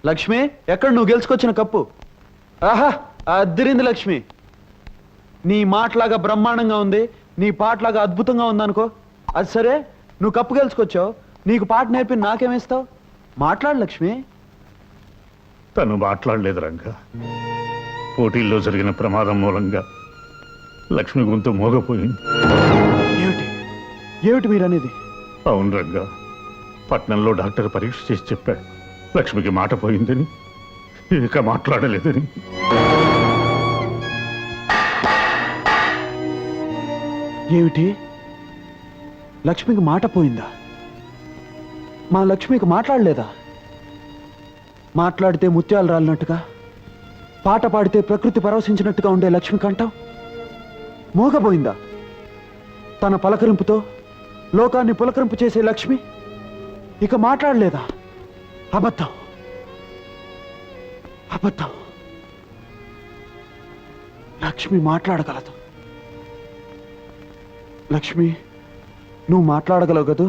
లక్ష్మి, ఎక్కడ నువ్వు గెలుచుకొచ్చిన కప్పు? ఆహా, అద్దిరింది లక్ష్మి. నీ మాటలాగా బ్రహ్మాండంగా ఉంది, నీ పాటలాగా అద్భుతంగా ఉందనుకో. అది సరే, నువ్వు కప్పు గెలుచుకొచ్చావు, నీకు పాట నేర్పి నాకేమిస్తావు? మాట్లాడు లక్ష్మి. తను మాట్లాడలేదు రంగా. పోటీల్లో జరిగిన ప్రమాదం మూలంగా లక్ష్మి గొంతు మోగపోయింది. ఏమిటి ఏమిటి మీరనేది? అవును రంగా, పట్నంలో డాక్టర్ పరీక్ష చేసి చెప్పాడు లక్ష్మికి మాట పోయిందని, ఇక మాట్లాడలేదని. ఏమిటి? లక్ష్మికి మాట పోయిందా? మా లక్ష్మికి మాట్లాడలేదా? మాట్లాడితే ముత్యాలు రాలినట్టుగా, పాట పాడితే ప్రకృతి పరవశించినట్టుగా ఉండే లక్ష్మి కంఠం మోగపోయిందా? తన పలకరింపుతో లోకాన్ని పులకరింపు చేసే లక్ష్మి ఇక మాట్లాడలేదా? అబద్ధం, అబద్ధం. లక్ష్మి మాట్లాడగలదు. లక్ష్మి, నువ్వు మాట్లాడగలవు కదూ?